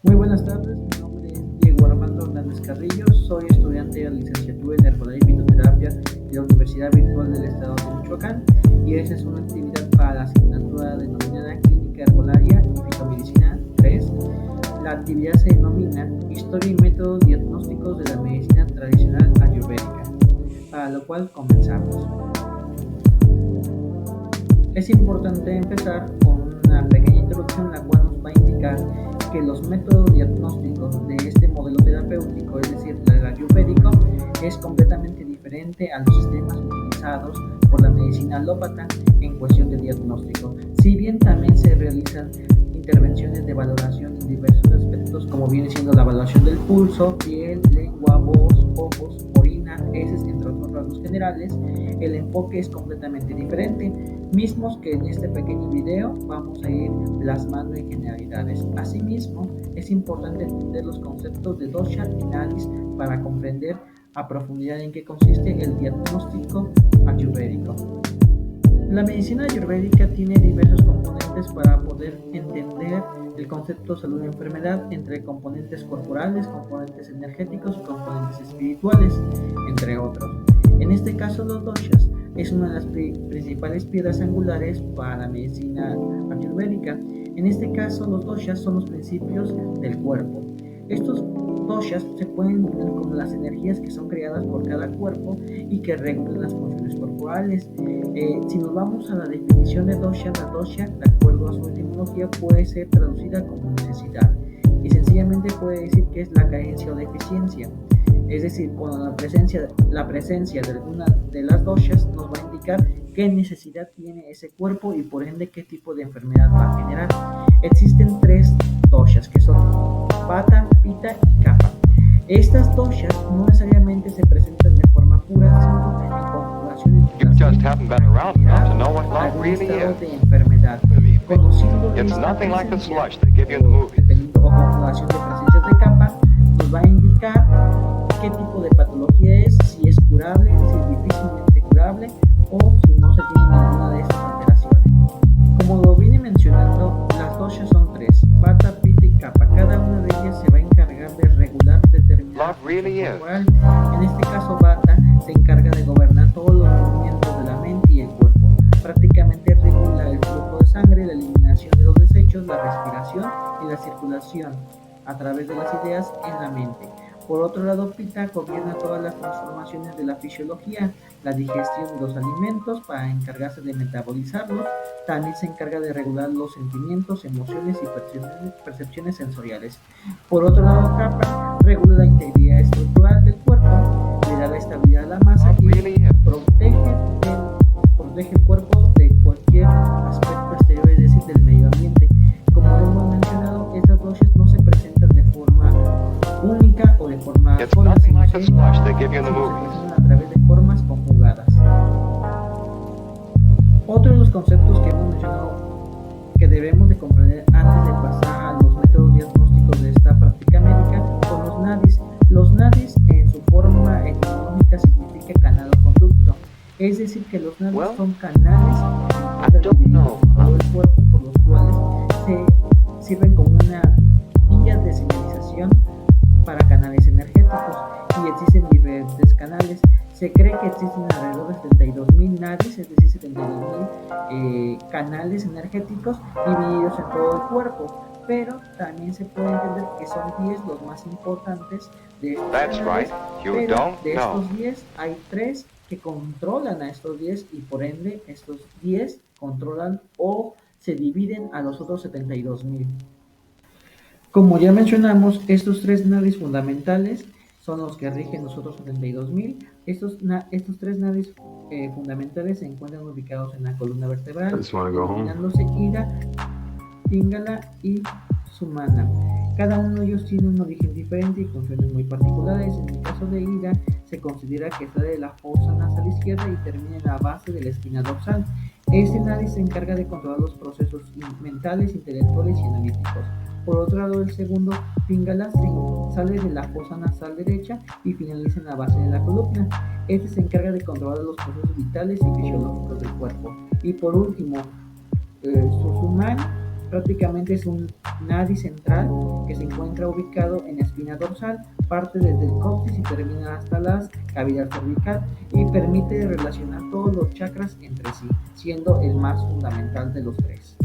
Muy buenas tardes, mi nombre es Diego Armando Hernández Carrillo, soy estudiante de la licenciatura en Herbolaria y Fitoterapia de la Universidad Virtual del Estado de Michoacán y esta es una actividad para la asignatura denominada Clínica Herbolaria y Fitomedicina 3. La actividad se denomina Historia y métodos diagnósticos de la medicina tradicional ayurvédica, para lo cual comenzamos. Es importante empezar con una pequeña introducción, la cual nos va a indicar que los métodos diagnósticos de este modelo terapéutico, es decir, el ayurvédico, es completamente diferente a los sistemas utilizados por la medicina alópata en cuestión de diagnóstico. Si bien también se realizan intervenciones de valoración en diversos aspectos, como viene siendo la evaluación del pulso, piel, lengua, voz, ojos, orina, heces, entre otros rasgos generales, el enfoque es completamente diferente, mismos que en este pequeño video vamos a ir plasmando en generalidades. Asimismo, es importante entender los conceptos de dosha y nadis para comprender a profundidad en qué consiste el diagnóstico ayurvédico. La medicina ayurvédica tiene diversos componentes para poder entender el concepto salud-enfermedad entre componentes corporales, componentes energéticos y componentes espirituales, entre otros. En este caso, los doshas es una de las principales piedras angulares para la medicina ayurvédica. En este caso, los doshas son los principios del cuerpo. Estos doshas se pueden entender como las energías que son creadas por cada cuerpo y que regulan las funciones corporales. Si nos vamos a la definición de dosha, la dosha, de acuerdo a su etimología, puede ser traducida como necesidad y sencillamente puede decir que es la carencia o deficiencia. Es decir, cuando la presencia de alguna de las doshas nos va a indicar qué necesidad tiene ese cuerpo y por ende qué tipo de enfermedad va a generar. Existen tres doshas que son Vata, Pitta y Kapha. Estas doshas no necesariamente se presentan de forma pura, sino en conjugación entre las estado de enfermedad, conociendo dependiendo o conjugación de presencias de Kapha, nos va a indicar qué tipo de patología es, si es curable, si es difícilmente curable o si no se tiene ninguna de estas alteraciones. Como lo vine mencionando, las doshas son tres, Vata, Pitta y Kapha. Cada una de ellas se va a encargar de regular determinada corporal. En este caso, Vata se encarga de gobernar todos los movimientos de la mente y el cuerpo. Prácticamente regula el flujo de sangre, la eliminación de los desechos, la respiración y la circulación a través de las ideas en la mente. Por otro lado, Pitta gobierna todas las transformaciones de la fisiología, la digestión de los alimentos para encargarse de metabolizarlos. También se encarga de regular los sentimientos, emociones y percepciones sensoriales. Por otro lado, Kapha regula la integridad estructural del cuerpo, le da la estabilidad a la masa y protege el cuerpo de cualquier aspecto exterior, es decir, del medio ambiente. Como hemos mencionado, estas doshas no se presentan de forma única o de forma sola, sino que se presentan a través de formas conjugadas. Otro de los conceptos que hemos mencionado que debemos de comprender antes de pasar a los métodos diagnósticos de esta práctica médica son los nadis. Los nadis en su forma etimológica significa canal o conducto, es decir que los nadis son canales divididos en todo el cuerpo por los cuales se sirven como una vía de señalización para canales energéticos y existen diferentes canales. Se cree que existen alrededor de 72.000 nadis, es decir, 72.000 canales energéticos divididos en todo el cuerpo, pero también se puede entender que son 10 los más importantes de estos canales, pero de estos 10 hay 3 que controlan a estos 10 y por ende estos 10 controlan o se dividen a los otros 72.000. Como ya mencionamos, estos tres nadis fundamentales son los que rigen los otros 72.000. Estos tres nadis fundamentales se encuentran ubicados en la columna vertebral, denominándose Ida, Pingala y Sumana. Cada uno de ellos tiene un origen diferente y funciones muy particulares. En el caso de Ida, se considera que sale de la fosa nasal izquierda y termina en la base de la espina dorsal. Este nadis se encarga de controlar los procesos mentales, intelectuales y analíticos. Por otro lado, el segundo, Pingala, sale de la fosa nasal derecha y finaliza en la base de la columna. Este se encarga de controlar los procesos vitales y fisiológicos del cuerpo. Y por último, Susuman Prácticamente es un nadi central que se encuentra ubicado en la espina dorsal, parte desde el coxis y termina hasta la cavidad cervical y permite relacionar todos los chakras entre sí, siendo el más fundamental de los tres.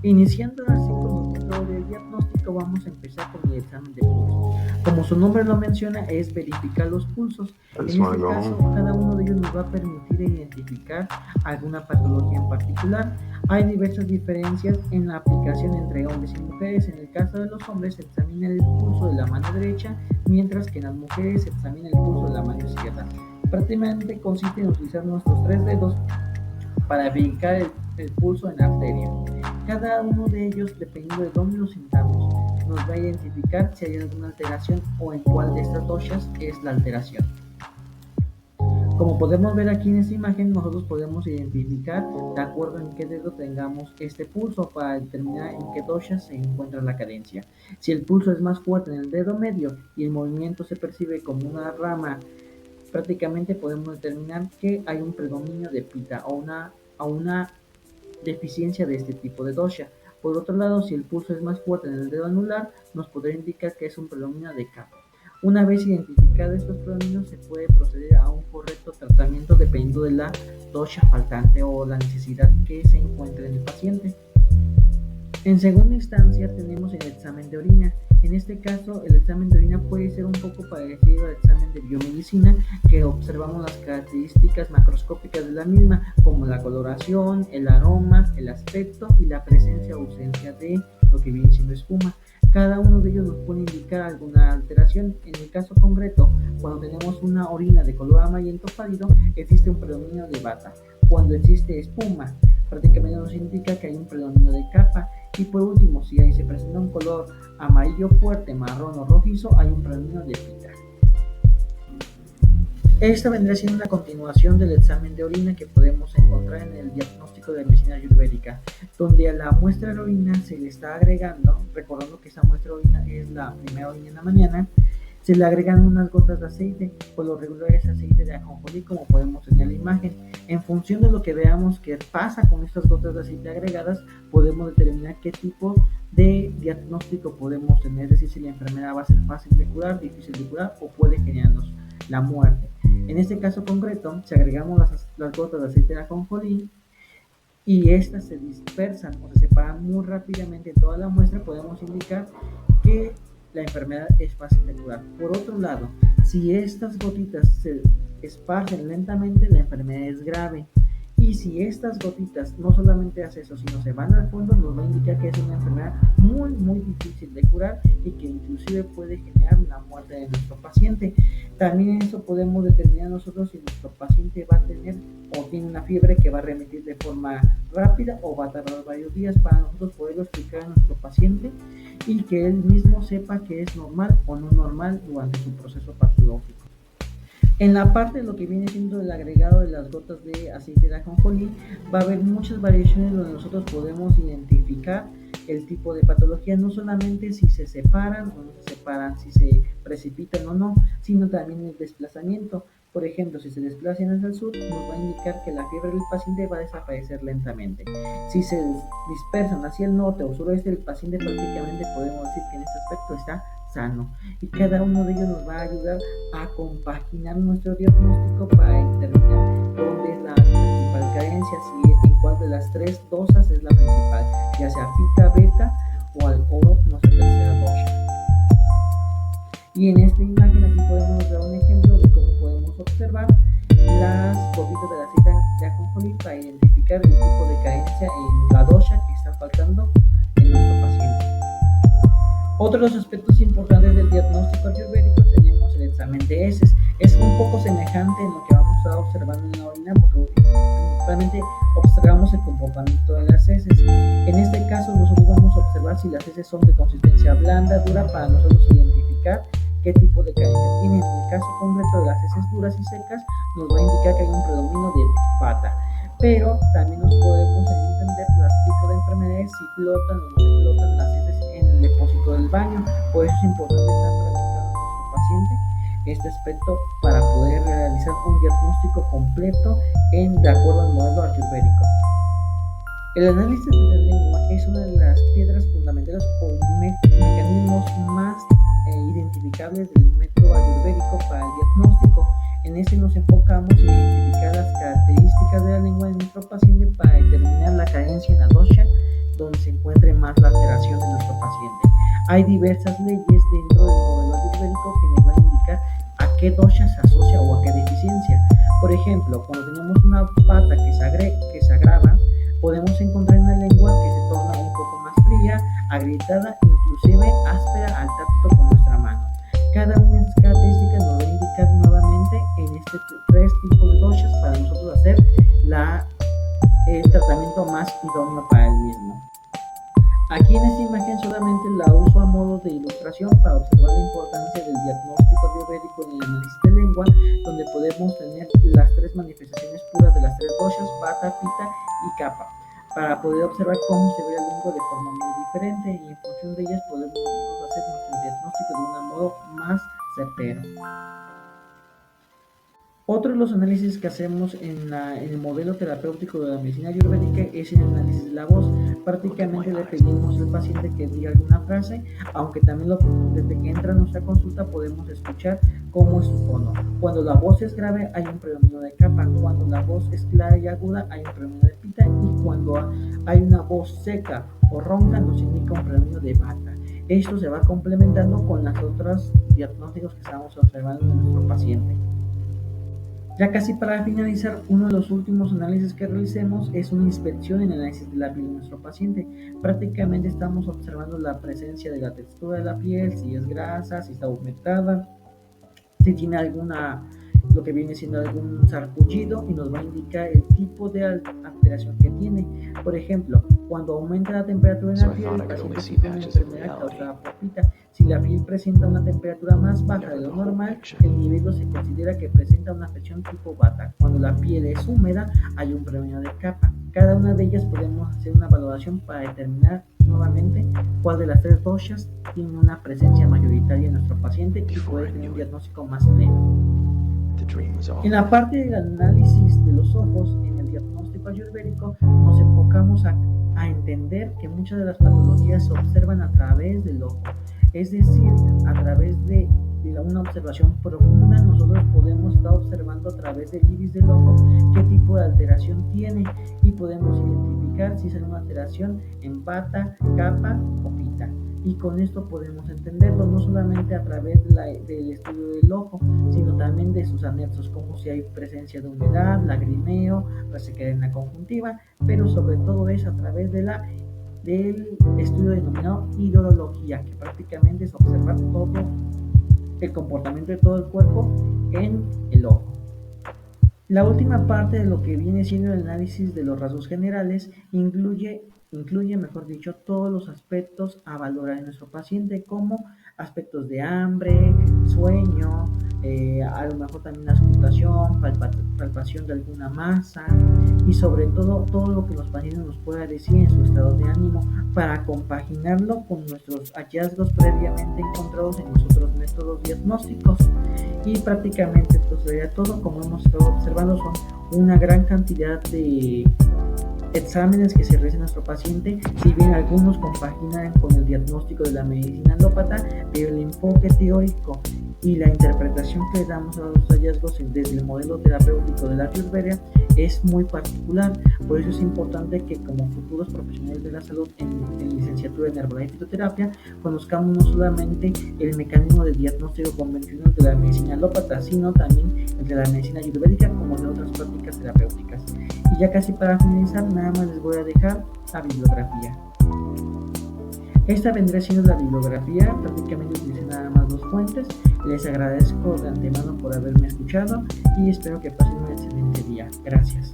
Iniciando así con el método de diagnóstico, vamos a empezar con el examen de pulso. Como su nombre lo menciona, es verificar los pulsos. En este caso, cada uno de ellos nos va a permitir identificar alguna patología en particular. Hay diversas diferencias en la aplicación entre hombres y mujeres. En el caso de los hombres se examina el pulso de la mano derecha, mientras que en las mujeres se examina el pulso de la mano izquierda. Prácticamente consiste en utilizar nuestros tres dedos para verificar el pulso en la arteria. Cada uno de ellos, dependiendo de dónde lo sintamos, nos va a identificar si hay alguna alteración o en cuál de estas doshas es la alteración. Como podemos ver aquí en esta imagen, nosotros podemos identificar de acuerdo en qué dedo tengamos este pulso para determinar en qué dosha se encuentra la cadencia. Si el pulso es más fuerte en el dedo medio y el movimiento se percibe como una rama, prácticamente podemos determinar que hay un predominio de pita o una deficiencia de este tipo de dosha. Por otro lado, si el pulso es más fuerte en el dedo anular, nos podría indicar que es un predominio de kapha. Una vez identificados estos predominios, se puede proceder a un correcto tratamiento dependiendo de la dosha faltante o la necesidad que se encuentre en el paciente. En segunda instancia tenemos el examen de orina. En este caso, el examen de orina puede ser un poco parecido al examen de biomedicina, que observamos las características macroscópicas de la misma, como la coloración, el aroma, el aspecto y la presencia o ausencia de lo que viene siendo espuma. Cada uno de ellos nos puede indicar alguna alteración. En el caso concreto, cuando tenemos una orina de color amarillento pálido, existe un predominio de bata. Cuando existe espuma, prácticamente nos indica que hay un predominio de kapha. Y por último, si ahí se presenta un color amarillo fuerte, marrón o rojizo, hay un predominio de pita. Esta vendría siendo una continuación del examen de orina que podemos encontrar en el diagnóstico de medicina ayurvédica, donde a la muestra de orina se le está agregando, recordando que esa muestra de orina es la primera orina en la mañana, se le agregan unas gotas de aceite, por lo regular es aceite de ajonjolí, como podemos ver en la imagen. En función de lo que veamos que pasa con estas gotas de aceite agregadas, podemos determinar qué tipo de diagnóstico podemos tener, es decir, si la enfermedad va a ser fácil de curar, difícil de curar o puede generarnos la muerte. En este caso concreto, si agregamos las gotas de aceite de ajonjolí y estas se dispersan o se separan muy rápidamente en toda la muestra, podemos indicar que la enfermedad es fácil de curar. Por otro lado, si estas gotitas se esparcen lentamente, la enfermedad es grave. Y si estas gotitas no solamente hace eso, sino se van al fondo, nos va a indicar que es una enfermedad muy difícil de curar y que inclusive puede generar la muerte de nuestro paciente. También en eso podemos determinar nosotros si nuestro paciente va a tener o tiene una fiebre que va a remitir de forma rápida o va a tardar varios días, para nosotros poderlo explicar a nuestro paciente y que él mismo sepa que es normal o no normal durante su proceso patológico. En la parte de lo que viene siendo el agregado de las gotas de aceite de ajonjolí, va a haber muchas variaciones donde nosotros podemos identificar el tipo de patología, no solamente si se separan o no se separan, si se precipitan o no, sino también el desplazamiento. Por ejemplo, si se desplazan hacia el sur, nos va a indicar que la fiebre del paciente va a desaparecer lentamente. Si se dispersan hacia el norte o suroeste, el paciente prácticamente podemos decir que en este aspecto está sano. Y cada uno de ellos nos va a ayudar a compaginar nuestro diagnóstico para determinar dónde es la principal carencia, si en cuál de las tres dosas es la principal, ya sea pita, beta o nuestra tercera dosha. Y en esta imagen aquí podemos ver un ejemplo de cómo podemos observar las gotitas del aceite de ajonjolí para identificar el tipo de carencia en la dosha que está faltando en nuestro paciente. Otro de los aspectos importantes del diagnóstico ayurvédico tenemos el examen de heces. Es un poco semejante en lo que vamos a estar observando en la orina, porque principalmente observamos el comportamiento de las heces. En este caso nosotros vamos a observar si las heces son de consistencia blanda, dura, para nosotros identificar qué tipo de carencia tienen. En el caso concreto de las heces duras y secas, nos va a indicar que hay un predominio de vata. Pero también nos podemos entender los tipos de enfermedades, si flotan o no se flotan las heces en el depósito del baño. Por eso es importante estar preguntando a nuestro paciente este aspecto para poder realizar un diagnóstico completo de acuerdo al modelo ayurvédico. El análisis de la lengua es una de las piedras fundamentales o mecanismos más identificables del método ayurvédico para el diagnóstico. En este nos enfocamos en identificar las características de la lengua de nuestro paciente para determinar la carencia en la dosha donde se encuentre más la alteración de nuestro paciente. Hay diversas leyes dentro del modelo ayurvédico que nos van a indicar a qué dosha se asocia o a qué deficiencia. Por ejemplo, cuando tenemos una pata que se agrava, podemos encontrar una lengua que se torna un poco más fría, agrietada, inclusive áspera al tacto con nuestra mano. Cada una de estas características nos va a indicar nuevamente en estos tres tipos de doshas para nosotros hacer el tratamiento más idóneo para el mismo. Aquí en esta imagen solamente la uso a modo de ilustración para observar la importancia del diagnóstico ayurvédico en el análisis de lengua, donde podemos tener las tres manifestaciones puras de las tres doshas, vata, pitta y kapha, para poder observar cómo se ve la lengua de forma muy diferente y en función de ellas podemos hacer nuestro diagnóstico de un modo más certero. Otro de los análisis que hacemos en el modelo terapéutico de la medicina ayurvédica es el análisis de la voz. Prácticamente le pedimos al paciente que diga alguna frase, aunque también desde que entra a nuestra consulta podemos escuchar cómo es su tono. Cuando la voz es grave hay un predominio de kapha, cuando la voz es clara y aguda hay un predominio de pitta y cuando hay una voz seca o ronca nos indica un predominio de vata. Esto se va complementando con las otras diagnósticos que estamos observando en nuestro paciente. Ya casi para finalizar, uno de los últimos análisis que realicemos es una inspección en el análisis de la piel de nuestro paciente. Prácticamente estamos observando la presencia de la textura de la piel, si es grasa, si está humectada, si tiene lo que viene siendo algún sarpullido y nos va a indicar el tipo de alteración que tiene. Por ejemplo, cuando aumenta la temperatura en la piel, el paciente sufre una enfermedad causada por pitta. Si la piel presenta una temperatura más baja de lo normal, el individuo se considera que presenta una afección tipo vata. Cuando la piel es húmeda, hay un predominio de kapha. Cada una de ellas podemos hacer una valoración para determinar nuevamente cuál de las tres doshas tiene una presencia mayoritaria en nuestro paciente y puede tener un diagnóstico más pleno. En la parte del análisis de los ojos, en el diagnóstico ayurvédico, nos enfocamos a entender que muchas de las patologías se observan a través del ojo. Es decir, a través de una observación profunda, nosotros podemos estar observando a través del iris del ojo qué tipo de alteración tiene y podemos identificar si es una alteración en vata, kapha o pitta. Y con esto podemos entenderlo no solamente a través del estudio del ojo, sino también de sus anexos, como si hay presencia de humedad, lagrimeo, resequedad en la conjuntiva, pero sobre todo es a través del estudio denominado hidrología, que prácticamente es observar todo el comportamiento de todo el cuerpo en el ojo. La última parte de lo que viene siendo el análisis de los rasgos generales incluye, mejor dicho, todos los aspectos a valorar en nuestro paciente, como aspectos de hambre, sueño, a lo mejor también auscultación, palpación de alguna masa y sobre todo lo que los pacientes nos puedan decir en su estado de ánimo para compaginarlo con nuestros hallazgos previamente encontrados en los otros métodos diagnósticos. Y prácticamente esto sería todo. Como hemos estado observando, son una gran cantidad de exámenes que se realiza en nuestro paciente, si bien algunos compaginan con el diagnóstico de la medicina alópata, pero el enfoque teórico y la interpretación que le damos a los hallazgos desde el modelo terapéutico de la Ayurveda es muy particular. Por eso es importante que como futuros profesionales de la salud en licenciatura en herbolaria y fitoterapia conozcamos no solamente el mecanismo de diagnóstico convencional de la medicina alópata, sino también el de la medicina ayurvédica como de otras prácticas terapéuticas. Y ya casi para finalizar, nada más les voy a dejar la bibliografía. Esta vendrá siendo la bibliografía, prácticamente utilicé nada más 2 fuentes. Les agradezco de antemano por haberme escuchado y espero que pasen un excelente día. Gracias.